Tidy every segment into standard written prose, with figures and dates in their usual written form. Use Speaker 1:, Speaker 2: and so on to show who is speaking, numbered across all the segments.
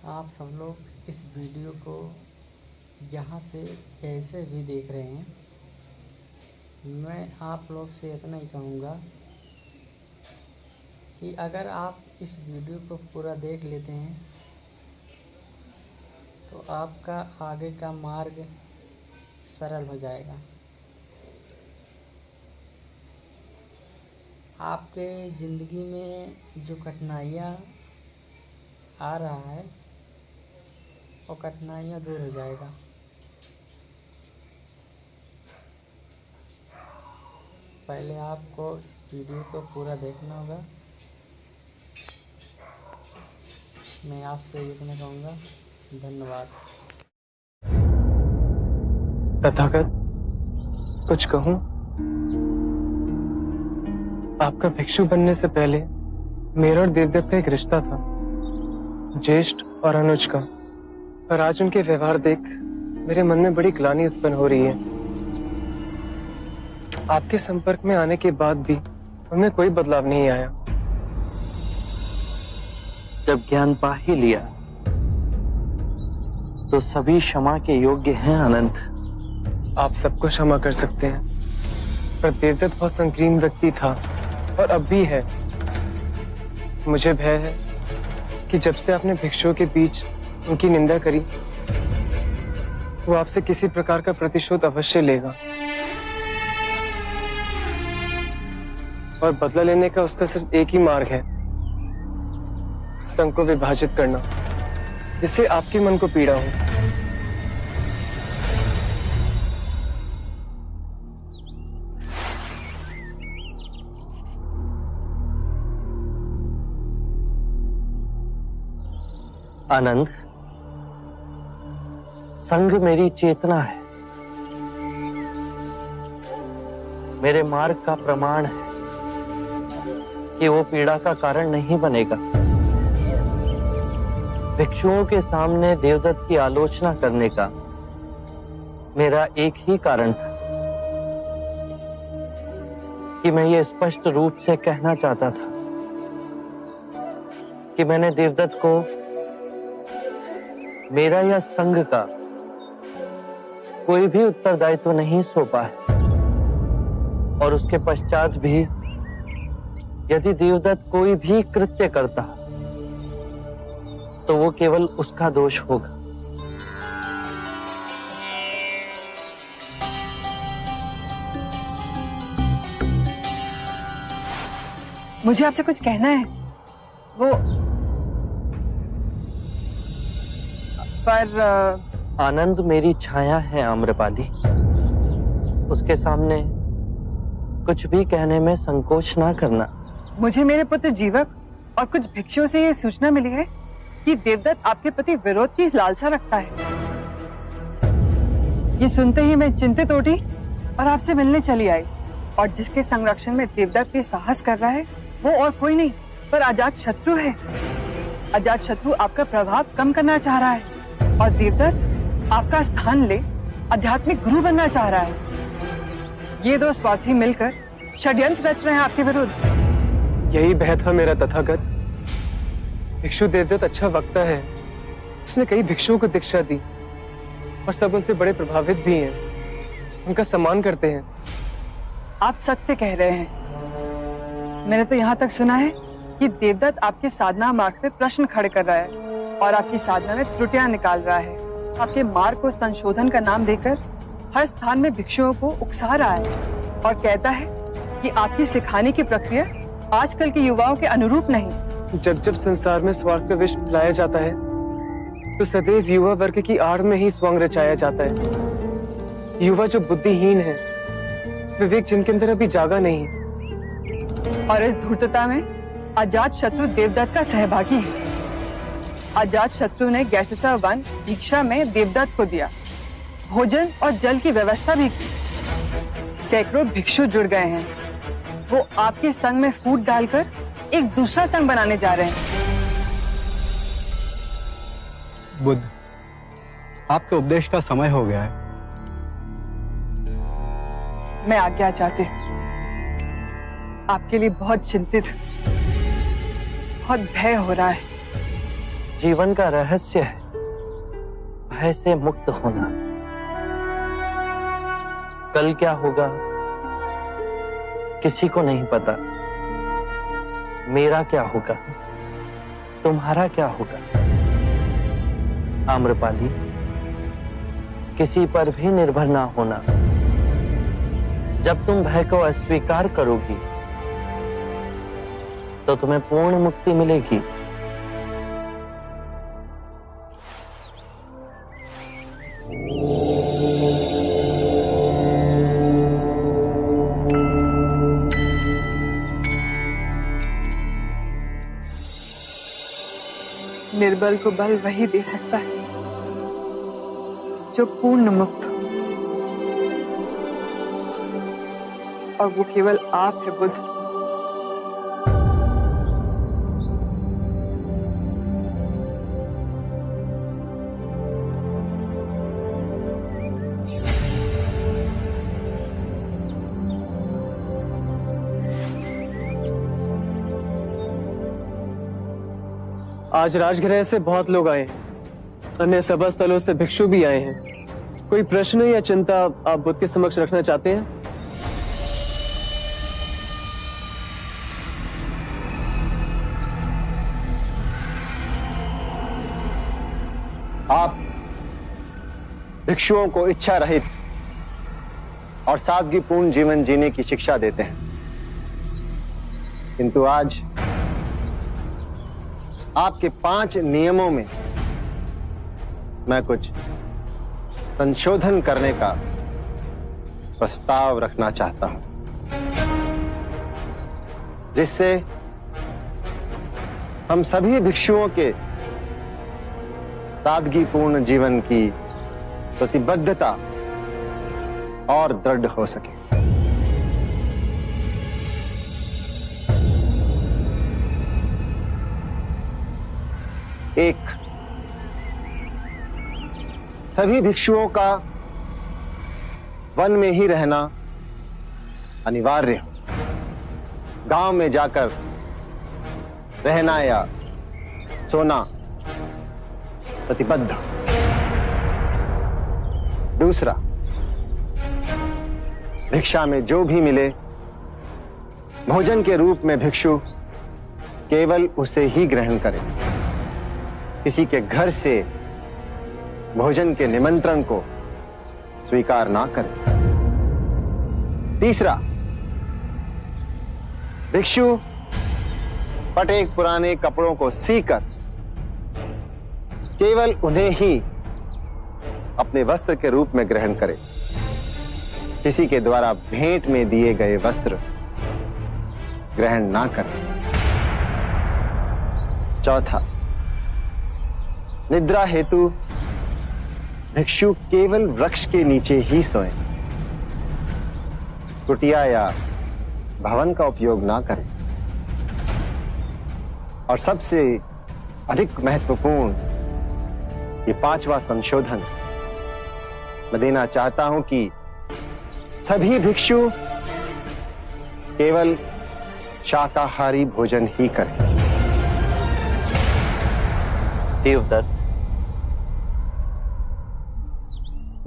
Speaker 1: आप सब लोग इस वीडियो को जहाँ से जैसे भी देख रहे हैं, मैं आप लोग से इतना ही कहूँगा कि अगर आप इस वीडियो को पूरा देख लेते हैं तो आपका आगे का मार्ग सरल हो जाएगा। आपके ज़िंदगी में जो कठिनाइयाँ आ रहा है वो कठिनाइयाँ दूर हो जाएगा। पहले आपको इस वीडियो को पूरा देखना होगा। मैं आपसे इतना कहूँगा, धन्यवाद।
Speaker 2: तथागत, कुछ कहूँ? आपका भिक्षु बनने से पहले मेरा और देवदत्त का एक रिश्ता था, ज्येष्ठ और अनुज का। पर आज उनके व्यवहार देख मेरे मन में बड़ी ग्लानि उत्पन्न हो रही है। आपके संपर्क में आने के बाद भी उनमें कोई बदलाव नहीं आया।
Speaker 3: जब ज्ञान पा ही लिया तो सभी क्षमा के योग्य हैं आनंद।
Speaker 2: आप सबको क्षमा कर सकते हैं, पर देवदत्त बहुत संकीर्ण व्यक्ति था और अब भी है। मुझे भय है कि जब से आपने भिक्षुओं के बीच उनकी निंदा करी, वो आपसे किसी प्रकार का प्रतिशोध अवश्य लेगा और बदला लेने का उसका सिर्फ एक ही मार्ग है, संघ को विभाजित करना, जिससे आपके मन को पीड़ा हो।
Speaker 3: आनंद, संघ मेरी चेतना है, मेरे मार्ग का प्रमाण है कि वो पीड़ा का कारण नहीं बनेगा। भिक्षुओं के सामने देवदत्त की आलोचना करने का मेरा एक ही कारण था कि मैं ये स्पष्ट रूप से कहना चाहता था कि मैंने देवदत्त को मेरा या संघ का कोई भी उत्तरदायित्व नहीं सौंपा है, और उसके पश्चात भी यदि देवदत्त कोई भी कृत्य करता तो वो केवल उसका दोष होगा।
Speaker 4: मुझे आपसे कुछ कहना है। वो पर
Speaker 3: आनंद मेरी छाया है आम्रपाली, उसके सामने कुछ भी कहने में संकोच ना करना।
Speaker 4: मुझे मेरे पुत्र जीवक और कुछ भिक्षुओं से ये सूचना मिली है कि देवदत्त आपके प्रति विरोध की लालसा रखता है। ये सुनते ही मैं चिंतित उठी और आपसे मिलने चली आई। और जिसके संरक्षण में देवदत्त ये साहस कर रहा है वो और कोई नहीं पर अजात शत्रु है। अजात शत्रु आपका प्रभाव कम करना चाह रहा है और देवदत्त आपका स्थान ले आध्यात्मिक गुरु बनना चाह रहा है। ये दो स्वार्थी मिलकर षड्यंत्र रच रहे हैं आपके विरुद्ध।
Speaker 2: यही भय था मेरा तथागत। भिक्षु देवदत्त अच्छा वक्ता है, उसने कई भिक्षुओं को दीक्षा दी और सब उनसे बड़े प्रभावित भी हैं, उनका सम्मान करते हैं।
Speaker 4: आप सत्य कह रहे हैं। मैंने तो यहाँ तक सुना है कि देवदत्त आपके साधना मार्ग पे प्रश्न खड़े कर रहा है और आपकी साधना में त्रुटियां निकाल रहा है। आपके मार्ग को संशोधन का नाम देकर हर स्थान में भिक्षुओं को उकसा रहा है और कहता है कि आपकी सिखाने की प्रक्रिया आजकल के युवाओं के अनुरूप नहीं।
Speaker 2: जब जब संसार में स्वार्थ का विष फैलाया जाता है तो सदैव युवा वर्ग की आड़ में ही स्वांग रचाया जाता है। युवा जो बुद्धिहीन है, विवेक जिनके अंदर अभी जागा नहीं,
Speaker 4: और इस धूर्तता में अजात शत्रु देवदत्त का सहभागी है। अजात शत्रु ने गैसेसा वन भिक्षा में देवदत्त को दिया, भोजन और जल की व्यवस्था भी की। सैकड़ों भिक्षु जुड़ गए हैं। वो आपके संग में फूट डालकर एक दूसरा संघ बनाने जा रहे हैं।
Speaker 5: बुद्ध, आपके उपदेश का समय हो गया है।
Speaker 4: मैं आज्ञा चाहती हूँ। आपके लिए बहुत चिंतित, बहुत भय हो रहा है।
Speaker 3: जीवन का रहस्य है भय से मुक्त होना। कल क्या होगा किसी को नहीं पता। मेरा क्या होगा, तुम्हारा क्या होगा। आम्रपाली, किसी पर भी निर्भर ना होना। जब तुम भय को अस्वीकार करोगी तो तुम्हें पूर्ण मुक्ति मिलेगी।
Speaker 4: निर्बल को बल वही दे सकता है जो पूर्ण मुक्त हो, और वो केवल आप है बुद्ध।
Speaker 2: आज राजगृह से बहुत लोग आए हैं, अन्य सभा स्थलों से भिक्षु भी आए हैं। कोई प्रश्न या चिंता आप बुद्ध के समक्ष रखना चाहते हैं?
Speaker 6: आप भिक्षुओं को इच्छा रहित और सादगीपूर्ण जीवन जीने की शिक्षा देते हैं, किंतु आज आपके 5 नियमों में मैं कुछ संशोधन करने का प्रस्ताव रखना चाहता हूं, जिससे हम सभी भिक्षुओं के सादगीपूर्ण जीवन की प्रतिबद्धता और दृढ़ हो सके। एक, सभी भिक्षुओं का वन में ही रहना अनिवार्य हो। गांव में जाकर रहना या सोना प्रतिबद्ध। दूसरा, भिक्षा में जो भी मिले भोजन के रूप में भिक्षु केवल उसे ही ग्रहण करे। किसी के घर से भोजन के निमंत्रण को स्वीकार ना करें। तीसरा, भिक्षु फटे पुराने कपड़ों को सीकर केवल उन्हें ही अपने वस्त्र के रूप में ग्रहण करे। किसी के द्वारा भेंट में दिए गए वस्त्र ग्रहण ना करें। चौथा, निद्रा हेतु भिक्षु केवल वृक्ष के नीचे ही सोएं। कुटिया या भवन का उपयोग ना करें। और सबसे अधिक महत्वपूर्ण ये 5वां संशोधन मैं देना चाहता हूं कि सभी भिक्षु केवल शाकाहारी भोजन ही करें।
Speaker 3: देवदत्त,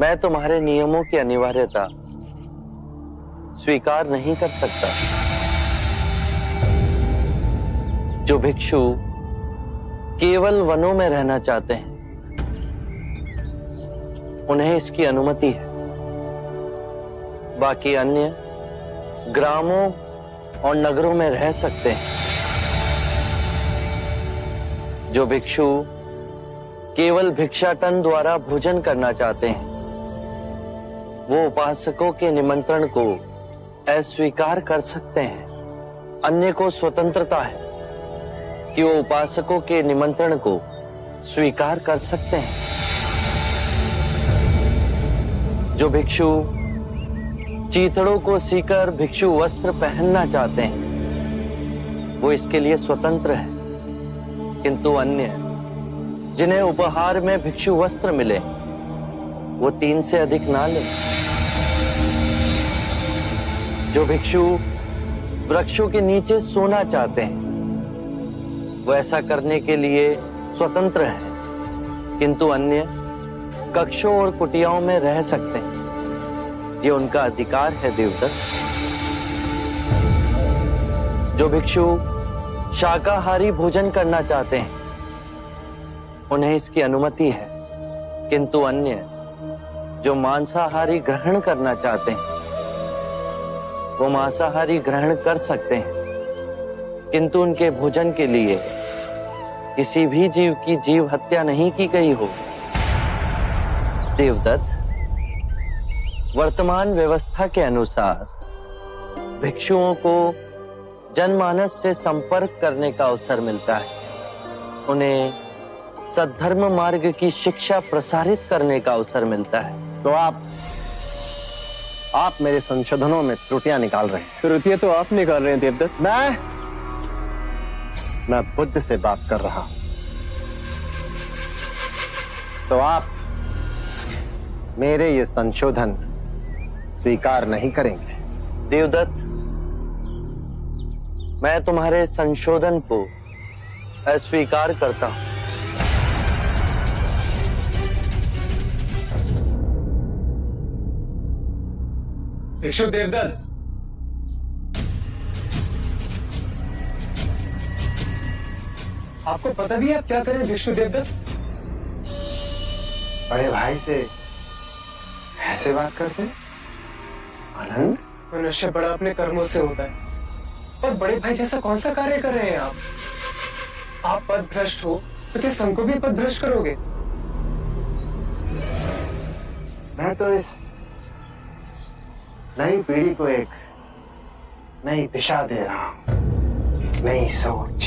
Speaker 3: मैं तुम्हारे नियमों की अनिवार्यता स्वीकार नहीं कर सकता। जो भिक्षु केवल वनों में रहना चाहते हैं उन्हें इसकी अनुमति है। बाकी अन्य ग्रामों और नगरों में रह सकते हैं। जो भिक्षु केवल भिक्षाटन द्वारा भोजन करना चाहते हैं वो उपासकों के निमंत्रण को अस्वीकार कर सकते हैं। अन्य को स्वतंत्रता है कि वो उपासकों के निमंत्रण को स्वीकार कर सकते हैं। जो भिक्षु चीथड़ों को सीकर भिक्षु वस्त्र पहनना चाहते हैं वो इसके लिए स्वतंत्र है, किंतु अन्य जिन्हें उपहार में भिक्षु वस्त्र मिले वो 3 से अधिक ना लें। जो भिक्षु वृक्षों के नीचे सोना चाहते हैं वो ऐसा करने के लिए स्वतंत्र हैं, किंतु अन्य कक्षों और कुटियाओं में रह सकते हैं। ये उनका अधिकार है देवदत्त। जो भिक्षु शाकाहारी भोजन करना चाहते हैं उन्हें इसकी अनुमति है, किंतु अन्य जो मांसाहारी ग्रहण करना चाहते हैं वो मांसाहारी ग्रहण कर सकते हैं, किंतु उनके भोजन के लिए किसी भी जीव की जीव हत्या नहीं की गई हो। देवदत्त, वर्तमान व्यवस्था के अनुसार भिक्षुओं को जनमानस से संपर्क करने का अवसर मिलता है, उन्हें सद्धर्म मार्ग की शिक्षा प्रसारित करने का अवसर मिलता है।
Speaker 6: तो आप मेरे संशोधनों में त्रुटियां निकाल रहे हैं।
Speaker 2: त्रुटियां तो आप निकाल रहे हैं देवदत्त।
Speaker 6: मैं बुद्ध से बात कर रहा हूं। तो आप मेरे ये संशोधन स्वीकार नहीं करेंगे?
Speaker 3: देवदत्त, मैं तुम्हारे संशोधन को अस्वीकार करता हूं।
Speaker 2: भिक्षु देवदत्त, आपको पता भी है आप क्या करें भिक्षु देवदत्त?
Speaker 6: बड़े भाई से ऐसे बात करते हैं? आनंद,
Speaker 2: मनुष्य बड़ा अपने कर्मों से होता है, और बड़े भाई जैसा कौन सा कार्य कर रहे हैं आप? आप पद भ्रष्ट हो तो क्या संघ को भी पद भ्रष्ट करोगे?
Speaker 6: मैं तो इस नई पीढ़ी को एक नई दिशा दे रहा हूं, एक नई सोच।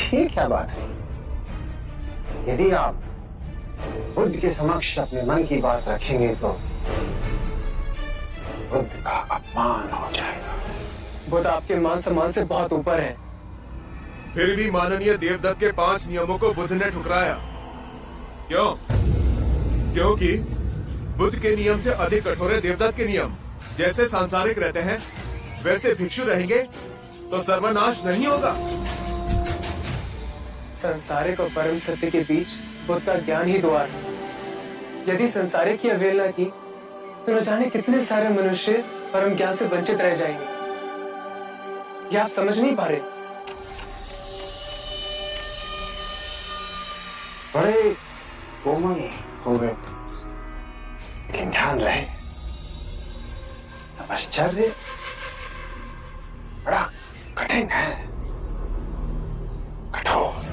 Speaker 6: ये क्या बात है? यदि आप बुद्ध के समक्ष अपने मन की बात रखेंगे तो बुद्ध का अपमान हो जाएगा।
Speaker 2: बुद्ध आपके मान सम्मान से बहुत ऊपर है।
Speaker 7: फिर भी माननीय देवदत्त के 5 नियमों को बुद्ध ने ठुकराया। क्यों? क्योंकि बुद्ध के नियम से अधिक कठोर है देवदत्त के नियम। जैसे सांसारिक रहते हैं वैसे भिक्षु रहेंगे तो सर्वनाश नहीं होगा।
Speaker 2: संसारिक और परम सत्य के बीच बुद्ध का ज्ञान ही द्वार है। यदि संसारिक की अवहेलना की तो न जाने कितने सारे मनुष्य परम ज्ञान से वंचित रह जाएंगे। ये आप समझ नहीं पा रहे।
Speaker 6: बड़े कोमल हो गए, लेकिन ध्यान रहे तपश्चर्य बड़ा कठिन है, कठोर,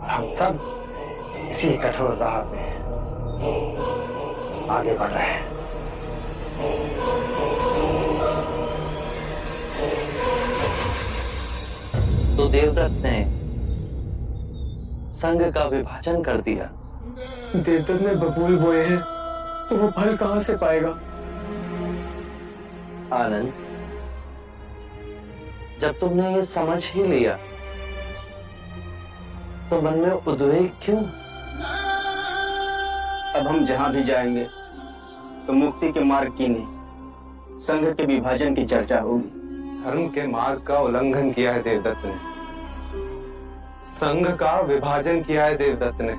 Speaker 6: और हम सब इसी कठोर राह पे आगे बढ़ रहे हैं।
Speaker 3: तो देवदत्त ने संघ का विभाजन कर दिया।
Speaker 2: देवदत्त ने बबूल बोए हैं तो वो फल कहां से पाएगा?
Speaker 3: आनंद, जब तुमने ये समझ ही लिया तो मन में उद्वेग क्यों?
Speaker 8: अब हम जहां भी जाएंगे तो मुक्ति के मार्ग की नहीं, संघ के विभाजन की चर्चा होगी।
Speaker 2: धर्म के मार्ग का उल्लंघन किया है देवदत्त ने, संघ का विभाजन किया है देवदत्त ने।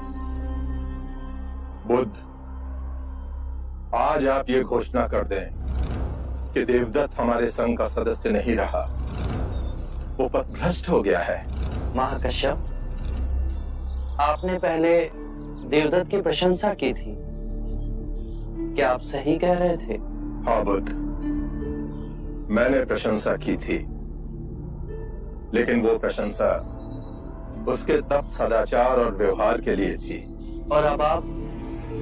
Speaker 7: बुद्ध, आज आप ये घोषणा कर दें कि देवदत्त हमारे संघ का सदस्य नहीं रहा, वो पथभ्रष्ट हो गया है।
Speaker 3: महाकश्यप, आपने पहले देवदत्त की प्रशंसा की थी, क्या आप सही कह रहे थे?
Speaker 7: हाँ बुद्ध, मैंने प्रशंसा की थी, लेकिन वो प्रशंसा उसके तप, सदाचार और व्यवहार के लिए थी।
Speaker 3: और अब आप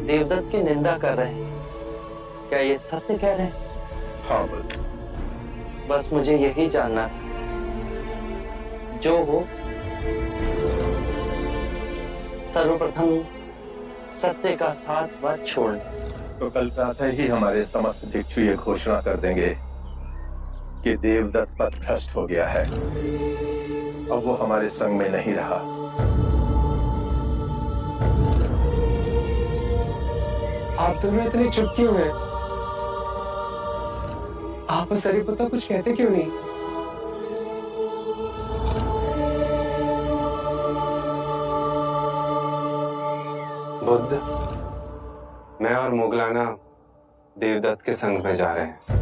Speaker 3: देवदत्त की निंदा कर रहे हैं, क्या ये सत्य कह रहे हैं?
Speaker 7: हाँ बुद्ध।
Speaker 3: बस मुझे यही जानना था। जो हो, सर्वप्रथम सत्य का साथ मत छोड़ना।
Speaker 7: तो कल प्रातः ही हमारे समस्त भिक्षु ये घोषणा कर देंगे कि देवदत्त पथभ्रष्ट हो गया है, अब वो हमारे संग में नहीं रहा।
Speaker 2: आप दोनों इतने चुप क्यों हैं? आप सरिपुत्र कुछ कहते क्यों नहीं? बुद्ध, मैं और मोगलाना देवदत्त के संग में जा रहे हैं।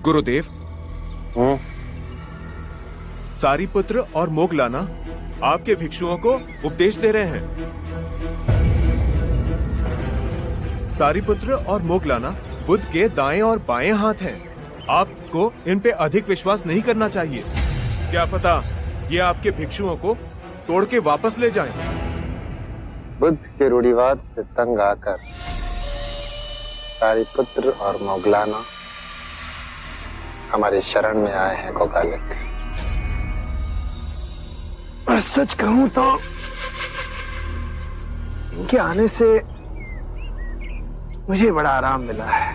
Speaker 7: गुरुदेव, सारीपुत्र और मोगलाना आपके भिक्षुओं को उपदेश दे रहे हैं। सारीपुत्र और मोगलाना बुद्ध के दाएं और बाएं हाथ हैं। आपको इन पे अधिक विश्वास नहीं करना चाहिए। क्या पता ये आपके भिक्षुओं को तोड़ के वापस ले जाएं।
Speaker 6: बुद्ध के रूढ़िवाद से तंग आकर सारीपुत्र और मोगलाना हमारे शरण में आए हैं गोगालिक। और सच कहूं तो इनके आने से मुझे बड़ा आराम मिला है।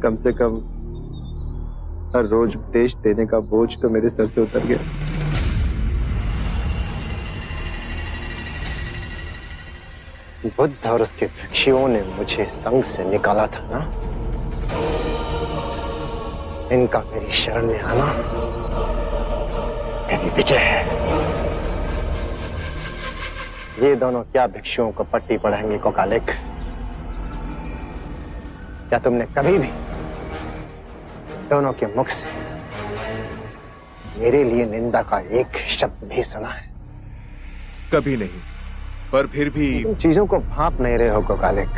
Speaker 6: कम से कम हर रोज उपदेश देने का बोझ तो मेरे सर से उतर गया। बुद्ध और उसके भिक्षुओं ने मुझे संघ से निकाला था ना, इनका मेरी शरण में आना मेरी विजय है। ये दोनों क्या भिक्षुओं को पट्टी पढ़ाएंगे गोगालिक? क्या तुमने कभी भी दोनों के मुख से मेरे लिए निंदा का एक शब्द भी सुना है?
Speaker 7: कभी नहीं, पर फिर भी
Speaker 6: तुम चीजों को भांप नहीं रहे हो गोगालिक।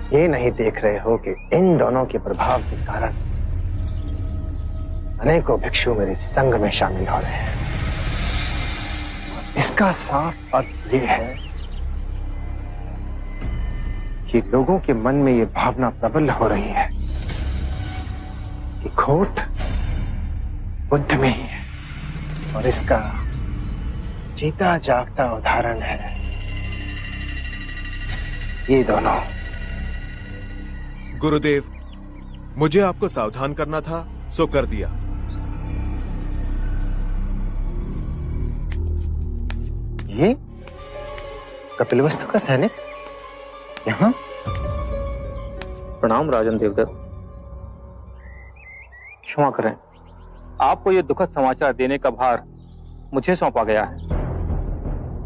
Speaker 6: ये नहीं देख रहे हो कि इन दोनों के प्रभाव के कारण अनेकों भिक्षु मेरे संघ में शामिल हो रहे हैं। इसका साफ अर्थ ये है कि लोगों के मन में ये भावना प्रबल हो रही है कि खोट बुद्ध में ही है, और इसका जीता जागता उदाहरण है ये दोनों।
Speaker 7: गुरुदेव, मुझे आपको सावधान करना था, सो कर दिया।
Speaker 6: ये कपिलवस्तु का सैनिक यहाँ?
Speaker 9: प्रणाम राजन देवदत्त। क्षमा करें, आपको ये दुखद समाचार देने का भार मुझे सौंपा गया है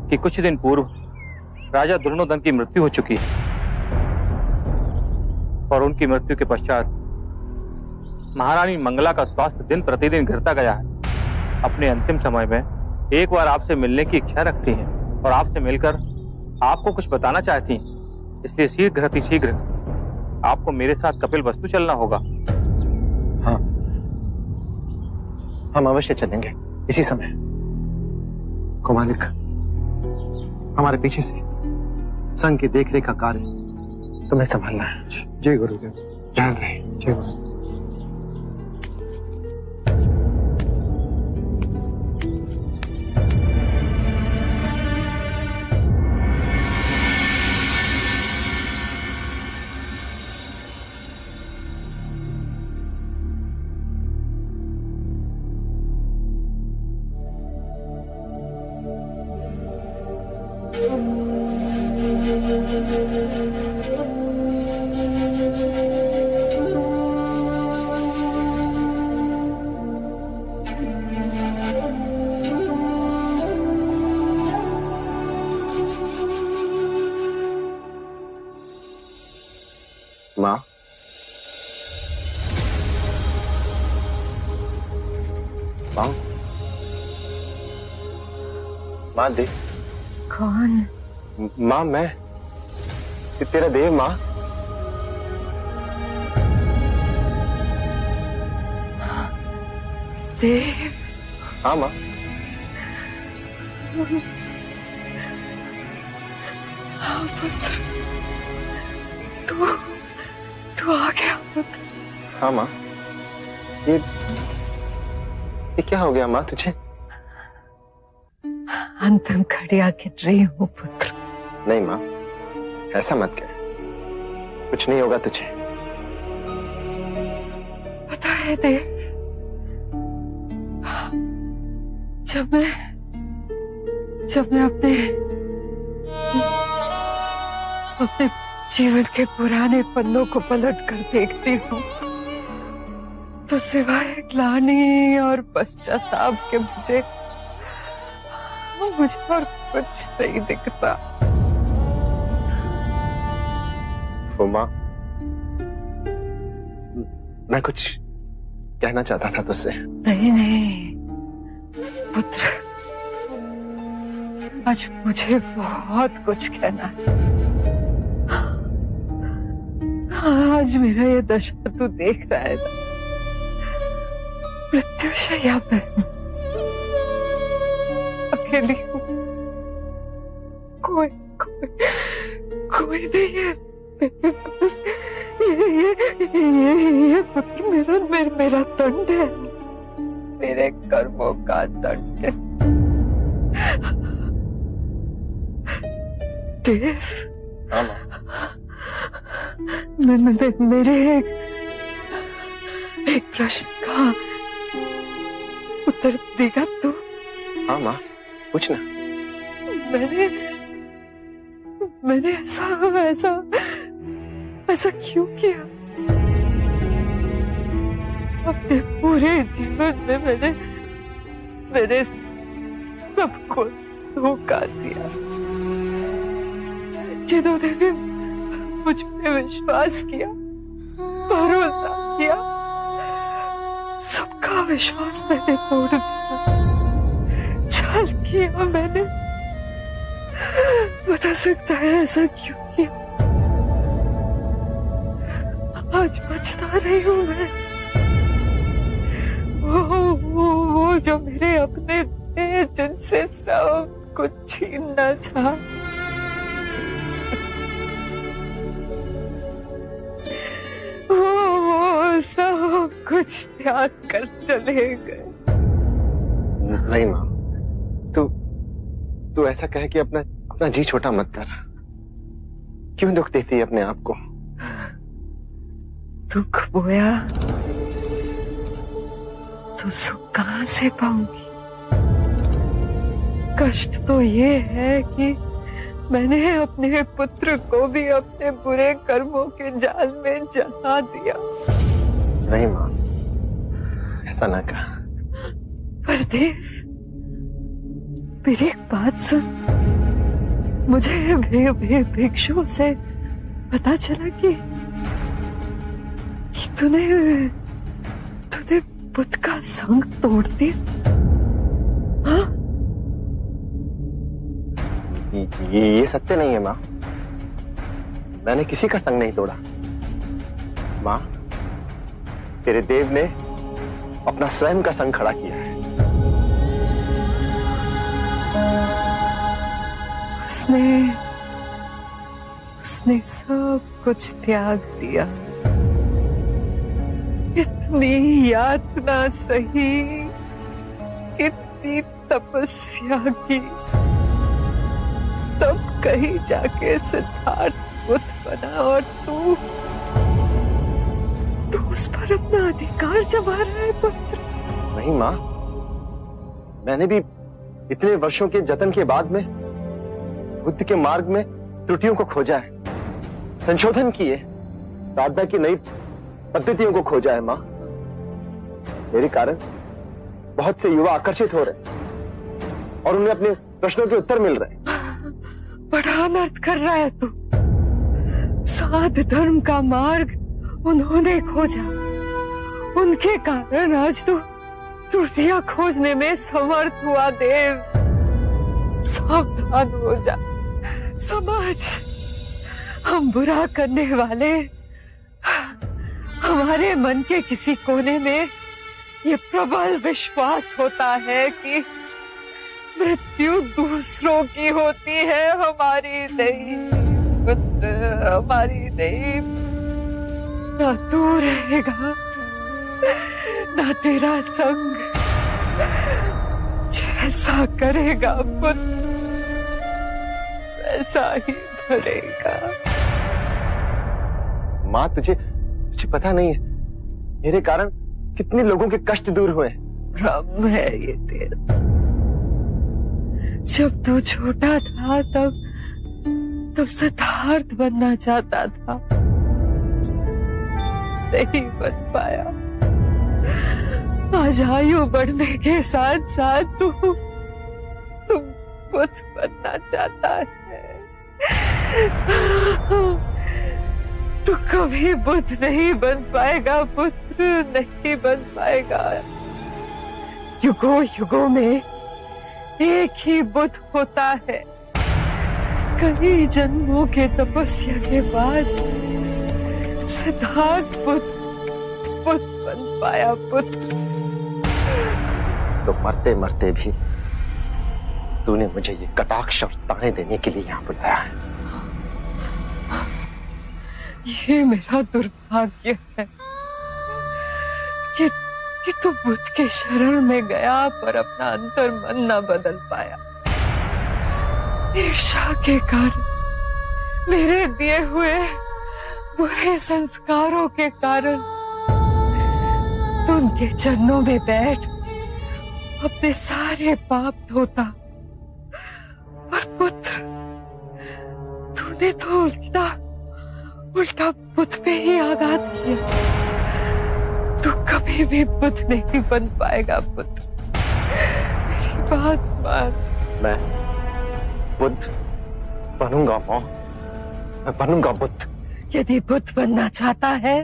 Speaker 9: कि कुछ दिन पूर्व राजा दुर्योधन की मृत्यु हो चुकी है, और उनकी मृत्यु के पश्चात महारानी मंगला का स्वास्थ्य दिन प्रतिदिन गिरता गया है। अपने अंतिम समय में एक बार आपसे मिलने की इच्छा रखती हैं और आपसे मिलकर आपको कुछ बताना चाहती हैं। इसलिए शीघ्र आपको मेरे साथ कपिलवस्तु चलना होगा।
Speaker 6: हाँ, हम अवश्य चलेंगे इसी समय। गोगालिक, हमारे पीछे से संघ की देखरेख का कार्य तुम्हें संभालना है। जय गुरुदेव। ध्यान रहे। जय गुरुदेव। माँ, माँ, माँ देव।
Speaker 4: कौन?
Speaker 6: माँ, मैं तेरा देव। माँ,
Speaker 4: देव?
Speaker 6: हाँ माँ।
Speaker 4: हाँ पुत्र, तू आ गया पुत्र।
Speaker 6: हाँ माँ। ये क्या हो गया माँ तुझे?
Speaker 4: अंतिम घड़ियां गिन रही हूँ पुत्र।
Speaker 6: नहीं माँ, ऐसा मत कह, कुछ नहीं होगा तुझे।
Speaker 4: पता है देव, जब मैं अपने जीवन के पुराने पन्नों को पलट कर देखती हूँ तो सिवाय ग्लानि और पश्चाताप के मुझे और कुछ नहीं दिखता।
Speaker 6: वो माँ, मैं कुछ कहना चाहता था तुझसे।
Speaker 4: नहीं पुत्र, आज मुझे बहुत कुछ कहना है। आज मेरा ये दशा तू देख रहा है ना, मृत्युशैया पे अकेली हूँ, कोई नहीं है मेरे पास। ये पुत्र मेरा दंड है, मेरे कर्मों का दंड है। देव, मेरे एक प्रश्न का उत्तर देगा तू?
Speaker 6: हाँ माँ, पूछना।
Speaker 4: मैंने ऐसा क्यों किया? अपने पूरे जीवन में मैंने सबको धोखा दिया। जिन्होंने भी मुझ पे विश्वास किया, भरोसा किया, सबका विश्वास मैंने तोड़ दिया, छल किया मैंने। बता सकता है ऐसा क्यों किया? आज पछता रही हूँ मैं। वो जो मेरे अपने थे, जिनसे सब कुछ छीनना चाहा, वो सब कुछ त्याग कर चले गए।
Speaker 6: नहीं माँ, तू ऐसा कहे कि अपना जी छोटा मत कर। क्यों दुख देती है अपने आप को?
Speaker 4: दुख बोया तो सुख कहाँ से पाऊंगी? कष्ट तो ये है कि मैंने अपने पुत्र को भी अपने बुरे कर्मों के जाल में जला दिया।
Speaker 6: नहीं माँ, ऐसा ना कहा।
Speaker 4: पर देव, मेरी एक बात सुन। मुझे भिक्षु से पता चला कि तूने बुद्ध का संग तोड़ दिया। हाँ?
Speaker 6: ये सत्य नहीं है माँ। मैंने किसी का संग नहीं तोड़ा। माँ, तेरे देव ने अपना स्वयं का संग खड़ा किया है।
Speaker 4: उसने सब कुछ त्याग दिया। इतनी यातना सही, इतनी तपस्या की, तब कहीं जाके सिद्धार्थ बुद्ध बना और तू उस पर अपना अधिकार जमा रहा है पुत्र।
Speaker 6: नहीं माँ, मैंने भी इतने वर्षों के जतन के बाद में बुद्ध के मार्ग में त्रुटियों को खोजा है, संशोधन किए, साधना की नई पद्धतियों को खोजा है। माँ, मेरे कारण बहुत से युवा आकर्षित हो रहे और उन्हें अपने प्रश्नों के उत्तर मिल रहे।
Speaker 4: बड़ा अनर्थ कर रहा है तू। साध धर्म का मार्ग उन्होंने खोजा, उनके कारण आज तू त्रुटियां खोजने में समर्थ हुआ। देव, सावधान हो जा। समाज, हम बुरा करने वाले, हमारे मन के किसी कोने में ये प्रबल विश्वास होता है कि मृत्यु दूसरों की होती है, हमारी नहीं। पुत्र, हमारी नहीं। ना तू रहेगा, ना तेरा संग। जैसा करेगा पुत्र वैसा ही भरेगा।
Speaker 6: माँ तुझे पता नहीं है मेरे कारण कितने लोगों के कष्ट दूर हुए।
Speaker 4: भ्रम है ये तेरा। जब तू छोटा था तब सिद्धार्थ बनना चाहता था, नहीं बन पाया। आज आयु बढ़ने के साथ साथ तू बुद्ध बनना चाहता है। तू कभी बुद्ध नहीं बन पाएगा पुत्र, नहीं बन पाएगा। युगों युगों में एक ही बुद्ध होता है। कई जन्मों के तपस्या के बाद सिद्धार्थ बुद्ध बन पाया पुत्र।
Speaker 6: तो मरते मरते भी तूने मुझे ये कटाक्ष और ताने देने के लिए यहाँ बुलाया है।
Speaker 4: ये मेरा दुर्भाग्य है कि तू बुद्ध के शरण में गया पर अपना अंतर मन न बदल पाया। ईर्ष्या के कारण, मेरे दिए हुए बुरे संस्कारों के कारण तू उनके चरणों में बैठ अपने सारे पाप धोता। पर पुत्र तूने तो उल्टा बुद्ध पे ही आघात किया। तू कभी भी बुद्ध नहीं बन पाएगा पुत्र, मेरी बात मान।
Speaker 6: मैं बुद्ध बनूंगा माँ, मैं बनूंगा बुद्ध।
Speaker 4: यदि बुद्ध बनना चाहता है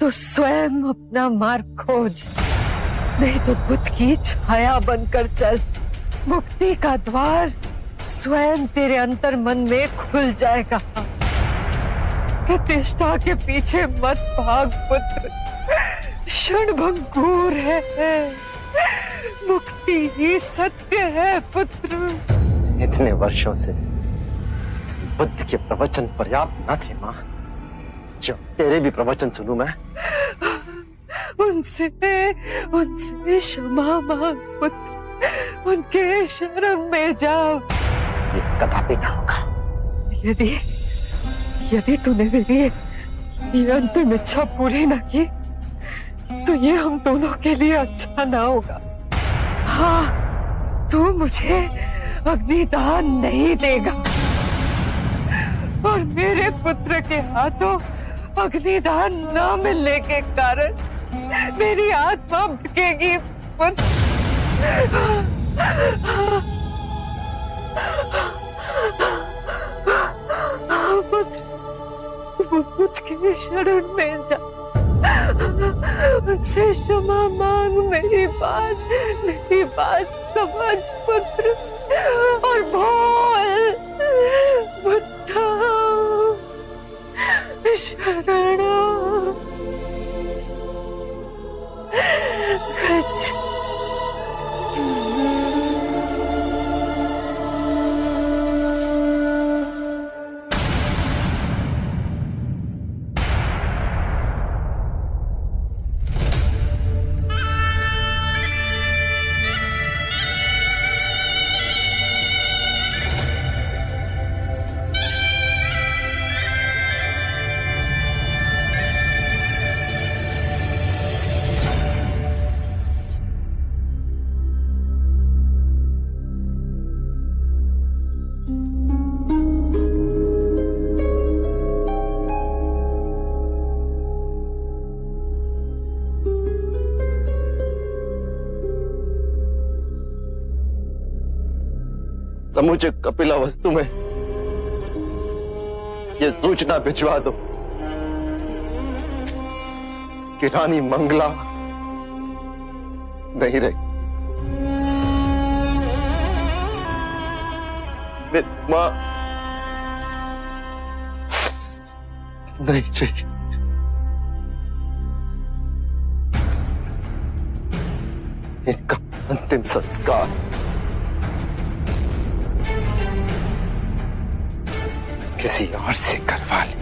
Speaker 4: तो स्वयं अपना मार्ग खोज, नहीं तो बुद्ध की छाया बनकर चल। मुक्ति का द्वार स्वयं तेरे अंतर मन में खुल जाएगा। प्रतिष्ठा के पीछे मत भाग पुत्र, क्षणभंगुर है। मुक्ति ही सत्य है पुत्र।
Speaker 6: इतने वर्षों से बुद्ध के प्रवचन पर्याप्त न थे माँ, जो तेरे भी प्रवचन सुनूं मैं।
Speaker 4: उनसे क्षमा मांग पुत्र, उनके शरण में जाओ।
Speaker 6: ये कदापि ना होगा।
Speaker 4: यदि तूने मेरी ये अंतिम इच्छा पूरी न की तो ये हम दोनों के लिए अच्छा ना होगा। हाँ, तू मुझे अग्निदान नहीं देगा और मेरे पुत्र के हाथों अग्निदान न मिलने के कारण मेरी आत्मा भटकेगी पुत्र। बुद्ध के शरण में जा, उनसे क्षमा मांग। मेरी बात समझ पुत्र और बोल बुद्ध शरण गच्छ।
Speaker 6: समूचे कपिला वस्तु में ये सूचना भिजवा दो कि रानी मंगला नहीं रही। मेरी मां नहीं चाहिए। इसका अंतिम संस्कार किसी और से करवा ले।